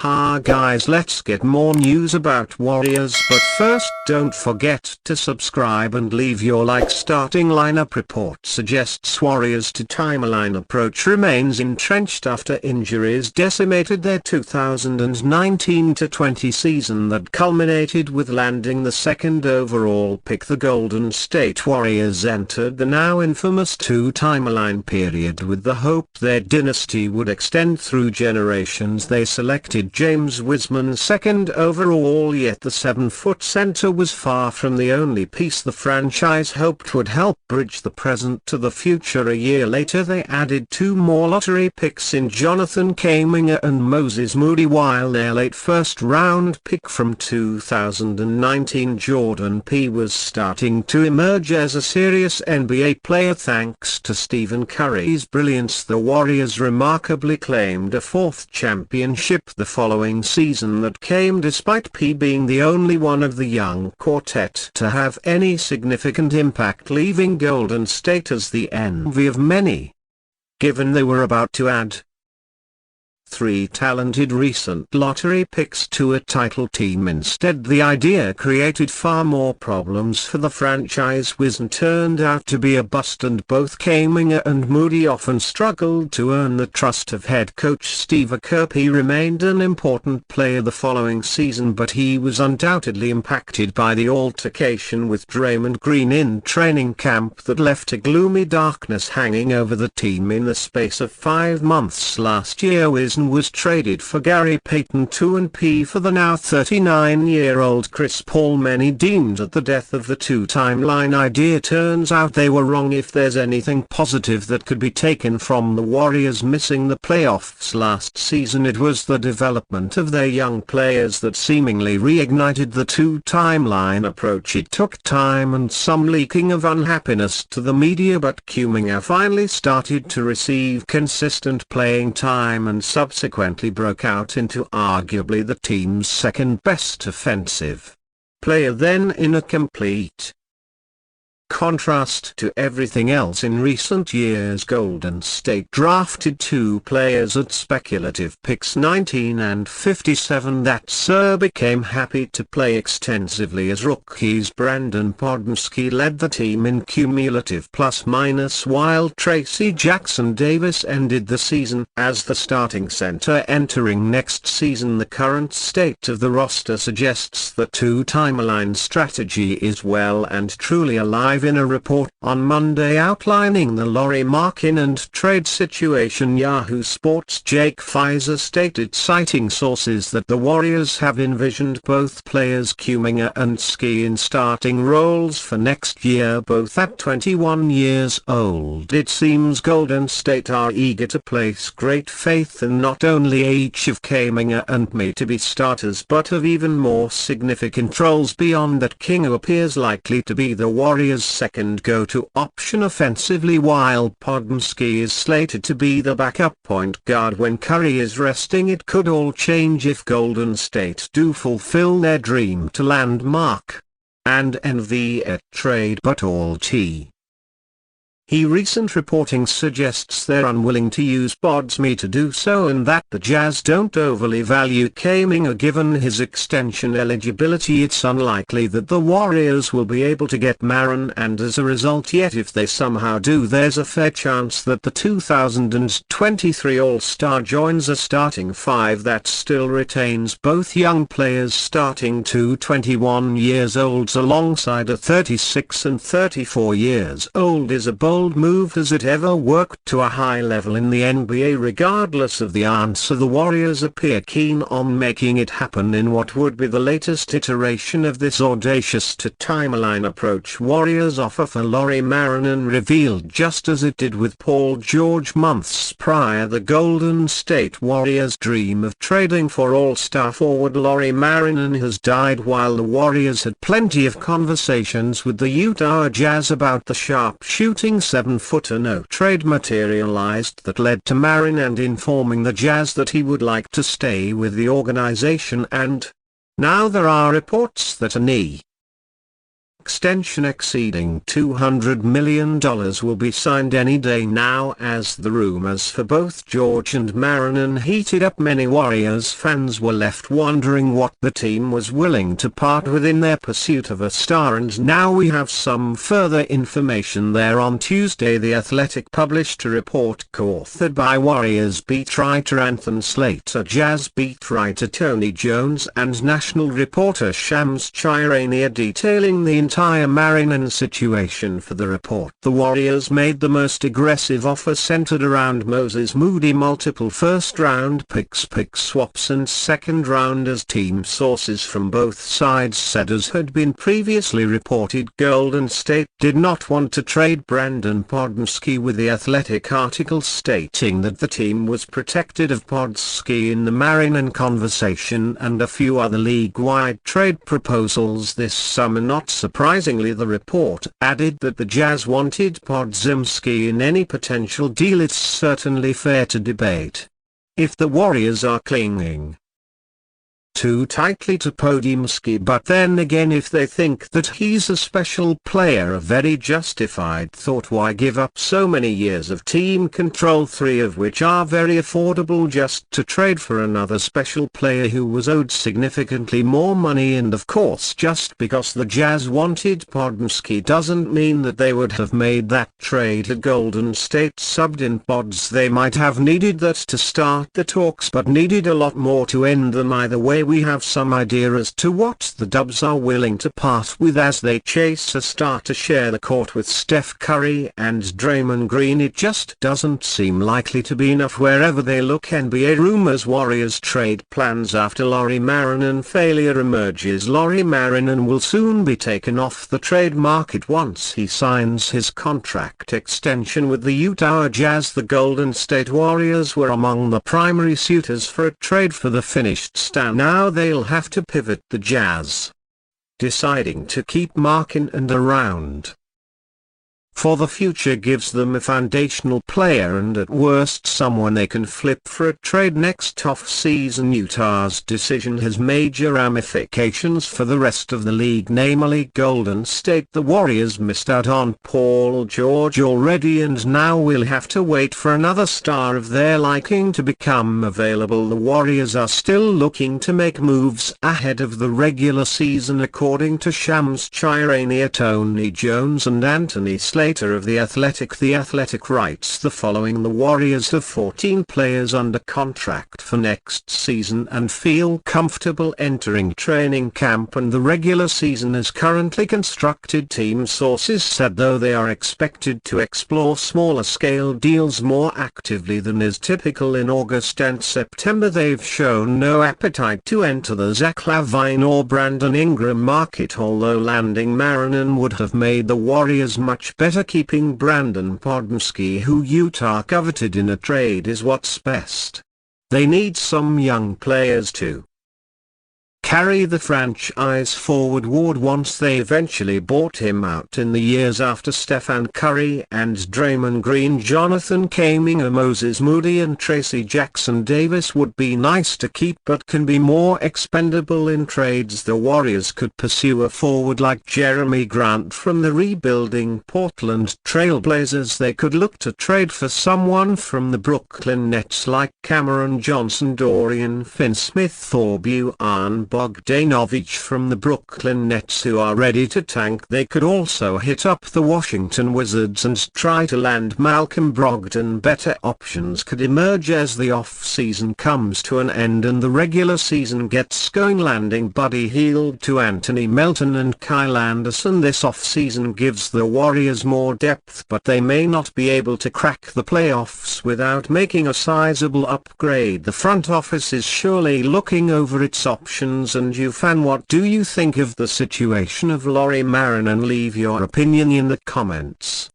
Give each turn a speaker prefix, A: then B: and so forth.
A: Ha guys, let's get more news about Warriors, but first don't forget to subscribe and leave your like. Starting lineup report suggests Warriors to timeline approach remains entrenched after injuries decimated their 2019-20 season that culminated with landing the second overall pick. The Golden State Warriors entered the now infamous two-timeline period with the hope their dynasty would extend through generations. They selected James Wiseman second overall, yet the 7-foot center was far from the only piece the franchise hoped would help bridge the present to the future. A year later they added two more lottery picks in Jonathan Kuminga and Moses Moody, while their late first-round pick from 2019 Jordan P. was starting to emerge as a serious NBA player thanks to Stephen Curry's brilliance. The Warriors remarkably claimed a fourth championship the following season that came despite P being the only one of the young quartet to have any significant impact, leaving Golden State as the envy of many, given they were about to add three talented recent lottery picks to a title team. Instead, the idea created far more problems for the franchise. Wiseman turned out to be a bust, and both Kuminga and Moody often struggled to earn the trust of head coach Steve Kerr. He remained an important player the following season, but he was undoubtedly impacted by the altercation with Draymond Green in training camp that left a gloomy darkness hanging over the team. In the space of 5 months last year, Wiseman was traded for Gary Payton II and P for the now 39-year-old Chris Paul. Many deemed that the death of the two-timeline idea. Turns out they were wrong. If there's anything positive that could be taken from the Warriors missing the playoffs last season, it was the development of their young players that seemingly reignited the two-timeline approach. It took time and some leaking of unhappiness to the media, but Kuminga finally started to receive consistent playing time and subsequently broke out into arguably the team's second-best offensive player. Then, in a complete contrast to everything else in recent years, Golden State drafted two players at speculative picks 19 and 57 that became happy to play extensively as rookies. Brandon Podmski led the team in cumulative plus-minus, while Tracy Jackson Davis ended the season as the starting center. Entering next season, the current state of the roster suggests the two-timeline strategy is well and truly alive. In a report on Monday outlining the Lauri Markkanen trade situation, Yahoo Sports' Jake Pfizer stated, citing sources, that the Warriors have envisioned both players Kuminga and Ski in starting roles for next year, both at 21 years old. It seems Golden State are eager to place great faith in not only each of Kuminga and me to be starters, but of even more significant roles beyond that. King appears likely to be the Warriors' second go-to option offensively, while Podmski is slated to be the backup point guard when Curry is resting. It could all change if Golden State do fulfill their dream to land Mark and NV at trade, but all recent reporting suggests they're unwilling to use Podmski to do so, and that the Jazz don't overly value Kuminga given his extension eligibility. It's unlikely that the Warriors will be able to get Marin, and as a result, yet if they somehow do, there's a fair chance that the 2023 All-Star joins a starting five that still retains both young players starting to 21 years olds alongside a 36 and 34 years old. Is a bold move. Has it ever worked to a high level in the NBA? Regardless of the answer, the Warriors appear keen on making it happen in what would be the latest iteration of this audacious to-timeline approach. Warriors' offer for Lauri Markkanen revealed, just as it did with Paul George months prior, the Golden State Warriors' dream of trading for All-Star forward Lauri Markkanen has died. While the Warriors had plenty of conversations with the Utah Jazz about the sharp-shooting 7-footer, no trade materialized that led to Markkanen informing the Jazz that he would like to stay with the organization, and now there are reports that a knee extension exceeding $200 million will be signed any day now. As the rumors for both George and Markkanen heated up, many Warriors fans were left wondering what the team was willing to part with in their pursuit of a star, and now we have some further information there. On Tuesday, The Athletic published a report co-authored by Warriors beat writer Anthony Slater, Jazz beat writer Tony Jones, and national reporter Shams Charania, detailing the entire Markkanen situation. For the report, the Warriors made the most aggressive offer centered around Moses Moody, multiple first-round picks, pick swaps and second-rounders. Team sources from both sides said, as had been previously reported, Golden State did not want to trade Brandon Podolsky, with the Athletic article stating that the team was protected of Podolsky in the Markkanen conversation and a few other league-wide trade proposals this summer. Not surprisingly, the report added that the Jazz wanted Podolsky in any potential deal. It's certainly fair to debate if the Warriors are clinging too tightly to Podolsky, but then again, if they think that he's a special player, a very justified thought. Why give up so many years of team control, 3 of which are very affordable, just to trade for another special player who was owed significantly more money? And of course, just because the Jazz wanted Podolsky doesn't mean that they would have made that trade had Golden State subbed in Pods. They might have needed that to start the talks, but needed a lot more to end them. Either way, we have some idea as to what the Dubs are willing to part with as they chase a star to share the court with Steph Curry and Draymond Green. It just doesn't seem likely to be enough wherever they look. NBA rumors Warriors trade plans after Lauri Markkanen failure emerges. Lauri Markkanen will soon be taken off the trade market once he signs his contract extension with the Utah Jazz. The Golden State Warriors were among the primary suitors for a trade for the finished star. Now they'll have to pivot. The Jazz deciding to keep Markkanen around for the future gives them a foundational player and at worst someone they can flip for a trade next off-season. Utah's decision has major ramifications for the rest of the league, namely Golden State. The Warriors missed out on Paul George already and now will have to wait for another star of their liking to become available. The Warriors are still looking to make moves ahead of the regular season, according to Shams Charania, Tony Jones and Anthony Slater of The Athletic. The Athletic writes the following: the Warriors have 14 players under contract for next season and feel comfortable entering training camp and the regular season as currently constructed. Team sources said, though they are expected to explore smaller scale deals more actively than is typical in August and September, they've shown no appetite to enter the Zach LaVine or Brandon Ingram market. Although landing Markkanen would have made the Warriors much better, keeping Brandon Podolsky, who Utah coveted in a trade, is what's best. They need some young players to carry the franchise forward once they eventually bought him out in the years after Stephen Curry and Draymond Green. Jonathan Kuminga, Moses Moody and Tracy Jackson Davis would be nice to keep but can be more expendable in trades. The Warriors could pursue a forward like Jeremy Grant from the rebuilding Portland Trail Blazers. They could look to trade for someone from the Brooklyn Nets like Cameron Johnson, Dorian Finney-Smith or Bojan Bogdanovic from the Brooklyn Nets, who are ready to tank. They could also hit up the Washington Wizards and try to land Malcolm Brogdon. Better options could emerge as the off-season comes to an end and the regular season gets going. Landing Buddy Hield to Anthony Melton and Kyle Anderson this off-season gives the Warriors more depth, but they may not be able to crack the playoffs without making a sizable upgrade. The front office is surely looking over its options. And you fan, what do you think of the situation of Lauri Markkanen? Leave your opinion in the comments.